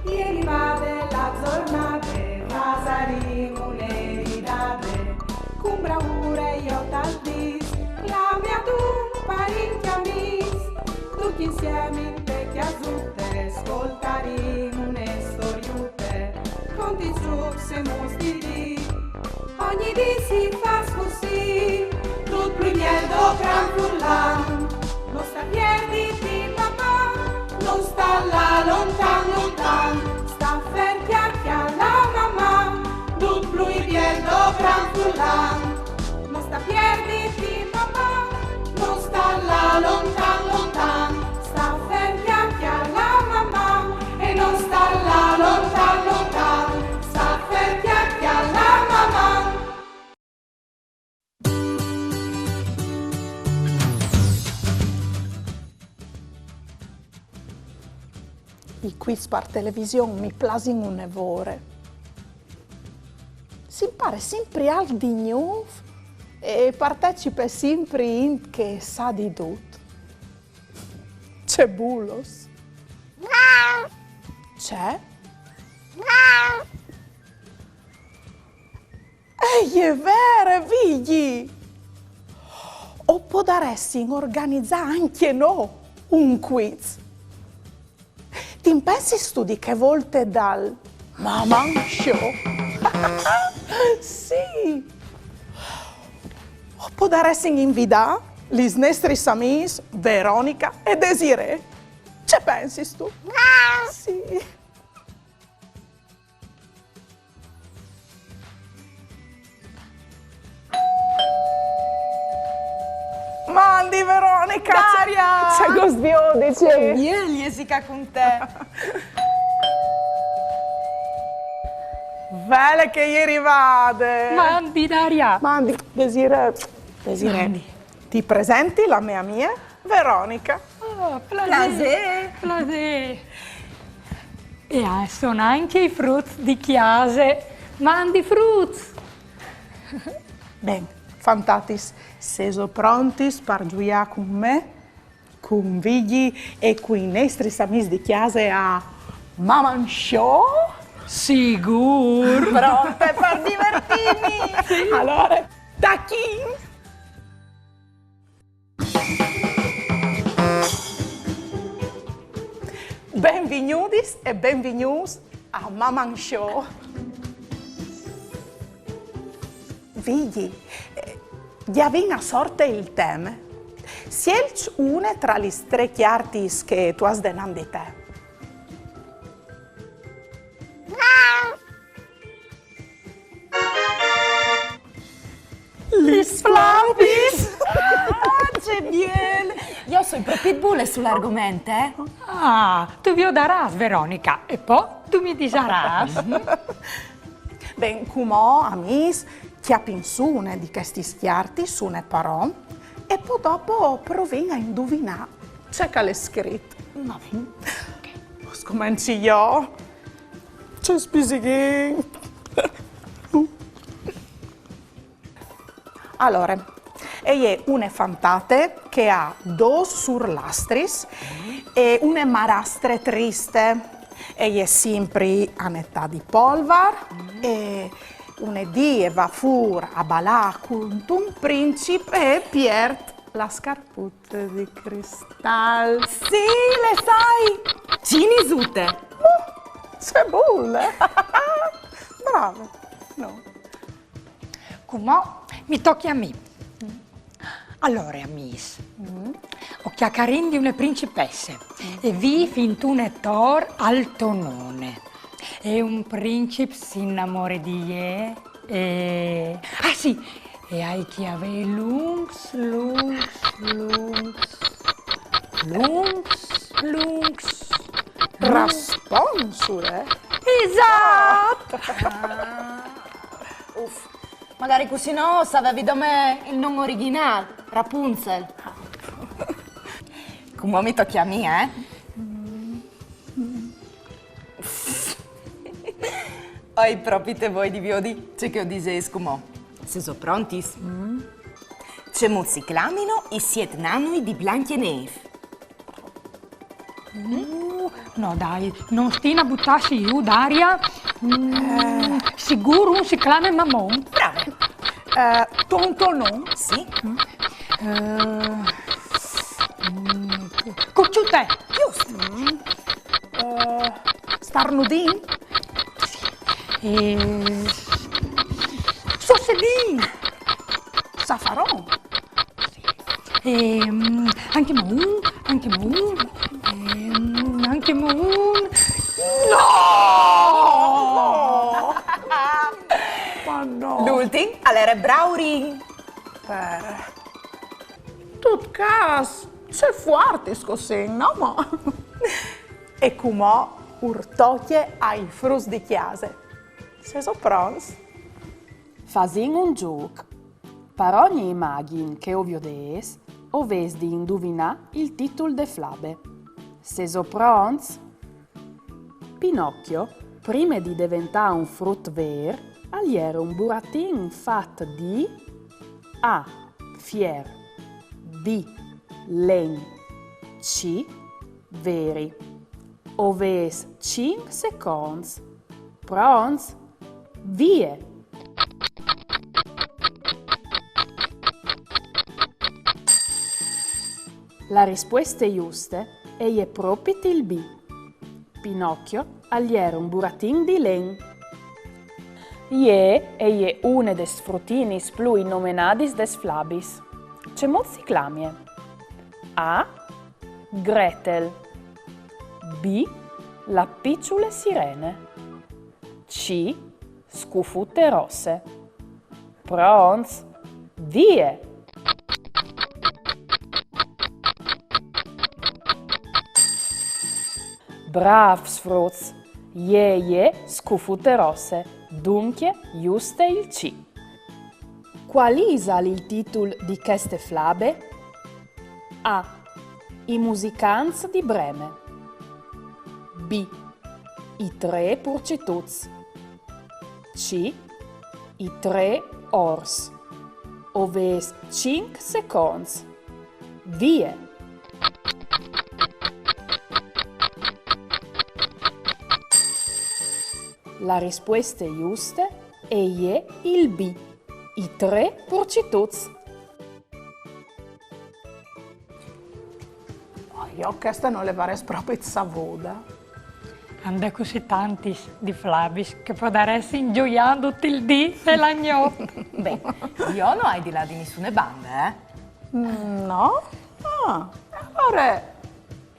Ieri vade la giornata, pasaremo un'eridate, con bravura io t'aldis, la mia tu parenti amis, tutti insieme in te chiasutte, ascoltaremo une storiute, conti su se mostri, ogni dì si fa così, tutto più niente gran frullan, non sta piedi di mamma, non sta là lontan lontan, sta fermi alla mamma, tutto più niente gran frullan, non sta piedi di mamma, non sta là lontan lontan, sta fermi alla mamma e non sta là lontan lontan, sta fermi alla mamma. I quiz per televisione mi piacciono un'evore. Si impara sempre al di nuovo e partecipa sempre in che sa di tutto. C'è Bulos. C'è? Ehi, è vero, figli! O potresti organizzare anche noi un quiz? Ti pensi studi che volte dal Mama Show? Sì! O potresti invitare gli nostri amici Veronica e Desiree? Ci pensi tu? Sì! Mandi Veronica! Daria! C'è Gosbiodici! Vieni, Jessica, con te. Vele che ieri vade! Mandi, Daria! Mandi, Desiree, ti presenti la mia Veronica? Oh, plaisir! E sono anche i frutti di chiase. Mandi frutti! Bene, fantastico. Siete pronti per giocare con me, con Vigli e con i nostri amici di chiesa a Mama Show? Sicuro! Pronte per divertirmi? Sì. Allora, tacchini! Benvenuti e benvenuti a Mama Show. Vigli, già viene a sorte il tema. Scegli una tra le tre artisti che tu hai denanti di te. Lis Flampis! Ah, c'è bien! Io so proprio bulle sull'argomento, eh? Ah, tu vi daras, Veronica, e poi tu mi disaras. Ben, come amici, chi ha pensato di questi schiarti su ne parò e poi dopo provi a indovinare c'è che l'è scritto. Ma Scominci io. C'è spisichino. Allora, è una fantate che ha due surlastris e una marastre triste. E è sempre a metà di polvar e un dì va fuori a ballare con un principe e pierde la scarputta di cristallo. sì, le sai! Cinisute! C'è bulle! Bravo! No. Come mi tocchi a me. Allora, amici, ho chiacchierando di una principessa e vi finto un tor al tonone. E un principe si innamora di lei e... Ah sì, e hai che avere lungs. Rasponsule? Esatto! Uff, magari così no, sapevi da me il nome originale, Rapunzel. Come mi tocchi a me, eh? Oi, proprio te voi di viodi, c'è che ho dises come. Se sono pronti? C'è Muzziclamino e siete nanui di Blanche Neve. No dai, non stina a buttarsi giù, Daria. Sicuro un si chiama Mammon. Brave. Tontonon. Sì. Cocciute. Giusto. Starnudin. Sossedin. Safaron. Anche Maun. Anche Maun. Ma no. L'ultimo, allora Brauri. Tot cas, c'è forte così, no? Ma... E come urtoche ai frus di chiase. Se so pronti? Fasin un gioco. Per ogni immagine che ovvio des, oves di indovinare il titolo de flabe. Se so pronti? Pinocchio, prima di diventare un frutto vero, era un burattino fatto di A. Fier, B. Len, C. Veri. Oves 5 secondi. Pronti? Via! La risposta giusta è proprio il B. Pinocchio era un burattino di len. È una des frutinis più innominadis des flabis. C'è molti clamie. A. Gretel. B. La picciole sirene. C. Scufute rosse. Pronti? Via! Bravs fruts! Scufute rosse. Dunque, giusto il C. Qual è il titolo di queste flabe? A. I musicanti di Breme. B. I tre purcituts. C. I tre ors. Oves 5 secondi. Via! La risposta giusta è il B. I tre purcituts. Io questa non le vares proprio savoda. Ande così tanti di flabis che può dare ingioiando il dì e la gnocca. Beh, io non hai di là di nessuna banda, eh? No? Ah, allora,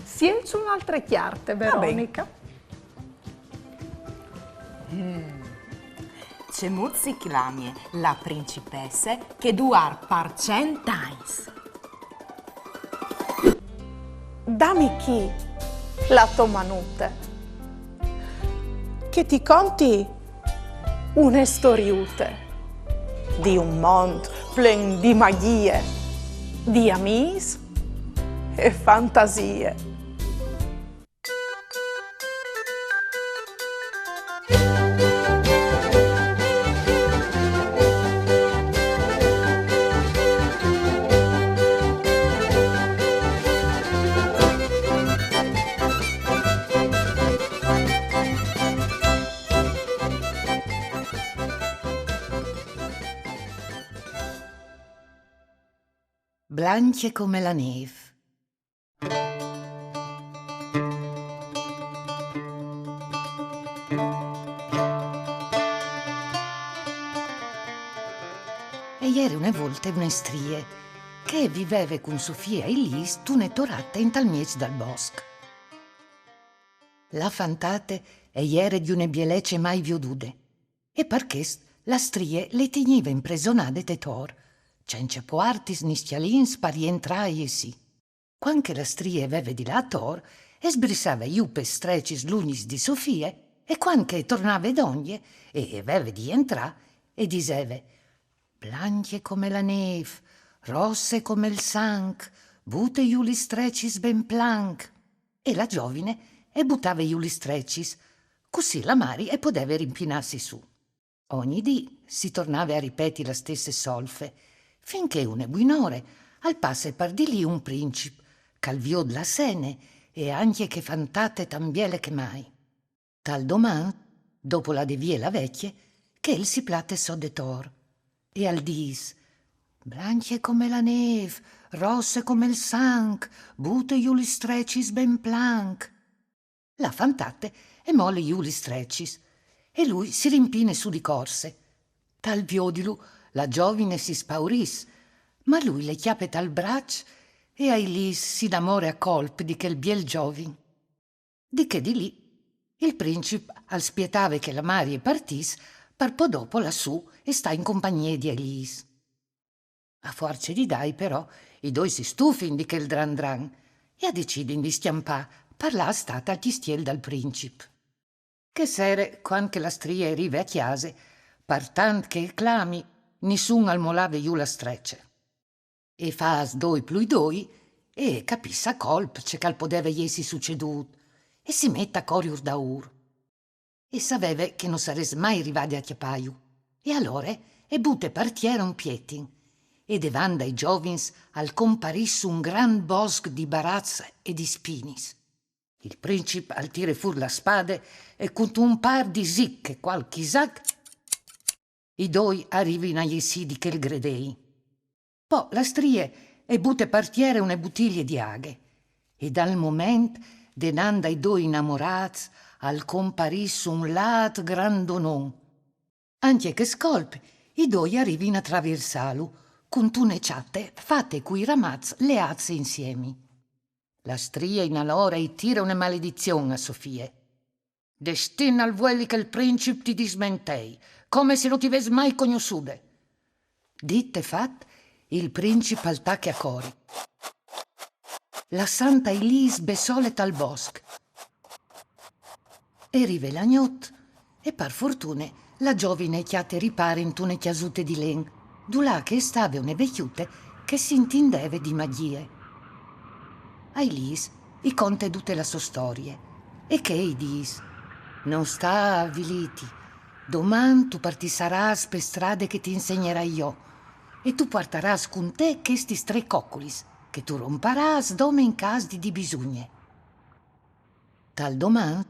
sielci un'altra chiarte, Veronica. C'è muzzi clamie la principessa che duar par 100 ais. Dammi chi la tua manute, che ti conti una storiute di un mondo plen di magie, di amis e fantasie. Blanche come la neve. E ieri una volta una strie che viveva con Sofia e Lis tune torate in tal mies dal bosco. La fantate e ieri di une bielece mai viodude e perché la strie le teniva impresonate te tor, cence poartis ni stialins parientrai e sì. Quanche la strie aveva di là tor e sbrissava iu per strecis l'ugnis di Sofia e quanche tornava d'oglie e aveva di entrà e diceva blanche come la neve, rosse come il sangue, bute iu li strecis ben plank. E la giovine e buttava iu li strecis, così la mari e poteva rimpinarsi su. Ogni dì si tornava a ripetere la stessa solfe, finché une buinore al passe par di lì un principe, c'al viò la sene, e anche che fantate tan biele che mai. Tal doman, dopo la devie la vecchie, che il si plate so de tor, e al dis, blanche come la neve, rosse come il sanc, bute iuli strecis ben planc. La fantate e molle iuli strecis, e lui si rimpine su di corse. Tal viodilu la giovine si spauris, ma lui le chiappe tal braccio e ai lis si d'amore a colp di quel biel giovin. Di che di lì il princip al spietave che la Marie partis, par po dopo lassù e sta in compagnia di Elise. A forza di dai però i due si stufin di quel dran dran e a decidin di stiampà parlà stata al chistiel dal princip. Che sere, quando la stria arriva a chiase, par tant che clami, nissun al molave iù la strecce. E fas doi plui doi e capissa colp ce cal podeva iesi succedut e si metta a coriur da ur. E saveve che non sarese mai rivade a chiapaiu. E allora e bute partiera un pietin e devanda i giovins al comparissu un gran bosc di baraz e di spinis. Il princip al tire fur la spade e con un par di zicche qualche zac i doi arrivino agli sidi che il gredei. Poi la strie e bute partiere une bottiglie di aghe e dal moment denanda i due innamorats al comparissu un lat grandonon. Anche che scolpe i due arrivino a traversalu con tune ciatte fatte cui ramaz le azze insieme. La stria in allora e tira una maledizione a Sofie. Destin al vueli che il princip ti dismentei, come se non ti ves mai conosciude. Ditte fat, il princip al tacche a cori. La santa Elise besolet al bosc. E rive la gnot, e par fortune la giovine chiate ripare in tune chiasute di len, dulà che stave une vecchiute che si intindeve di magie. A Elise i conte tutte la sua storie, e che ei dis, non sta avviliti, doman tu partisaràs per strade che ti insegnerai io, e tu portaràs con te questi tre coccolis, che tu romparàs dome in cas di bisugne. Tal doman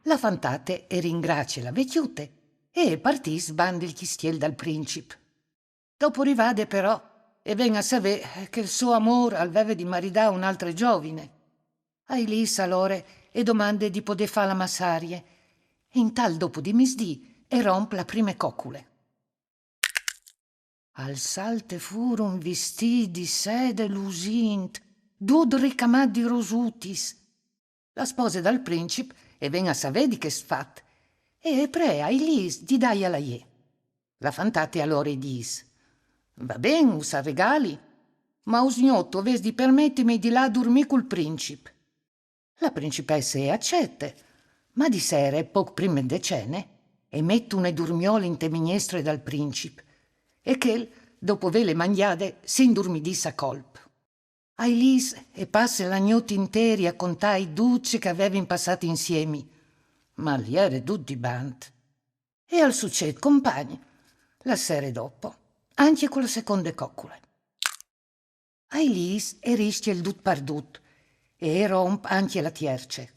la fantate e ringrazie la vecchiute e partis bandi il chistiel dal princip. Dopo rivade però e ven a sapere che il suo amor aveva di maridà un'altra giovine. A Elisa allora e domande di poter fa la massarie e in tal dopo di misdì e romp la prime coccule. Al salte furon vestì di sede lusint, dud ricamati rosutis. La spose dal princip e ven a sapere di che sfat e pre a Elise di dai alla ie. La fantate allora dis, va ben, usa regali, ma usgnotto ves di permettermi di là dormì col princip. La principessa è accette, ma di sera, poco prima de cene, e mette une durmiole in te minestre dal princip, e che, dopo vele mangiade, si indurmidisse a colp. A Elise e passa la notte interi a contare i duci che avevano passato insieme, ma li era tutti bant. E al succed compagni, la sera dopo, anche con la seconda coccola. A Elise e rischia il dut pardut, e romp anche la tierce.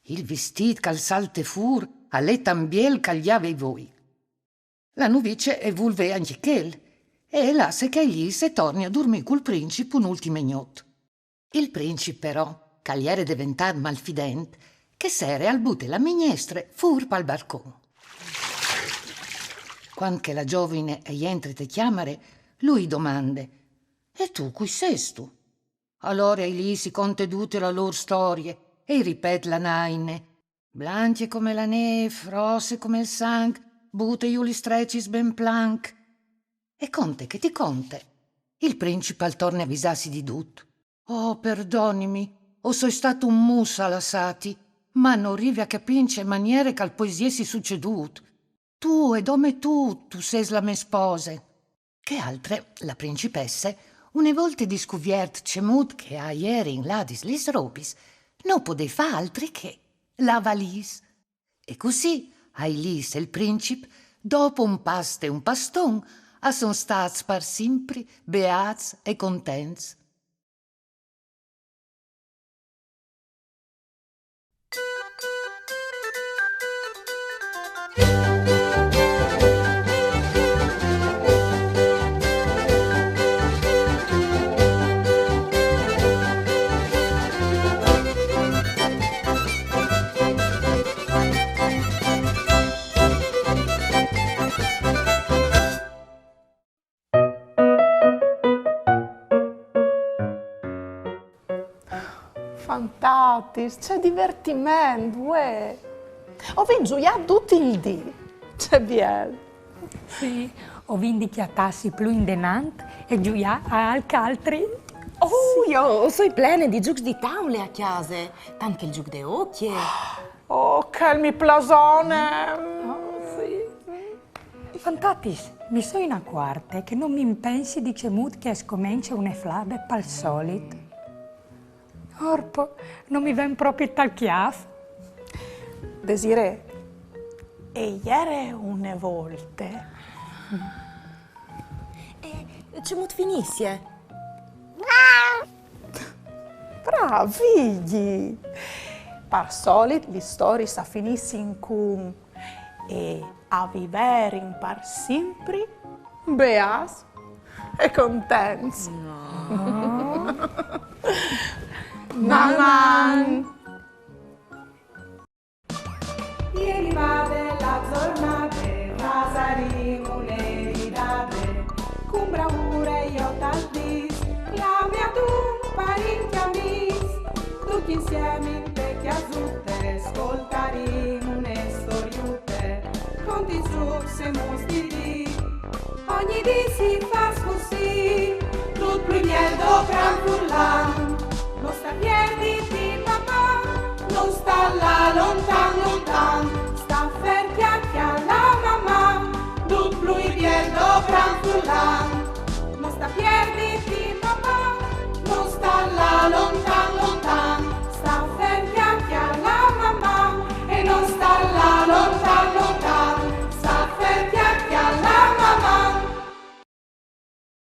Il vestit cal salte fur, a lei tambiel cagliave voi. La nuvice e vulve anche quel, e lasse che egli se torni a dormire col principe un'ultima gnot. Il principe però, cagliere diventar malfident, che sere al bute la minestre fur pal balcon. Quando che la giovine e entri te chiamare, lui domande, e tu qui ses tu? Allora lì si conte tutte la loro storie e ripet la naine. Blanche come la neve, rosse come il sangue, bute iuli strecis ben planc. E conte che ti conte. Il principal torna a avvisarsi di tutto. Oh, perdonimi, o sono stato un musa lassati, ma non arrivi a capince maniere che al poesie si succedut. Tu e dome tu sei la mia spose. Che altre, la principesse, une volte discoviert cemut che a ieri in ladis lis robis, non potei fa altri che la valise. E così, a Elise e il princip, dopo un pasto e un paston, a son stats par simpri, beats e contents. fantastico, c'è divertimento, uè. Ho gioiato tutto il dì, c'è bello. Sì, ho vinto che tassi più indenant e giuia a altri. Oh, io so plene di giochi di tavole a casa, anche il gioco di occhie. Oh, che plasone! Fantastico, mi sono in accorta che non mi pensi di che scomincia una flabe pal solito. Orpo, non mi ven proprio tal chiaf. Desiree, e ieri una volta C'è molto finisce. bravi! Per solito le storie si finiscono con e a vivere in per sempre, beas e contenti. No. Mamma! Ieri va della giornata, Nasarino le ridate, con bravura io t'aldis, la mia tu parecchia mis, tutti insieme in vecchia zutte, ascoltaremo une storiute, conti su se mostri di, ogni dì si fa così, tutto più mieldo franfurlan, non sta piedi di papà, non sta là lontan, sta fer chiacchia la mamma, tutto più mieldo franfurlan, non sta piedi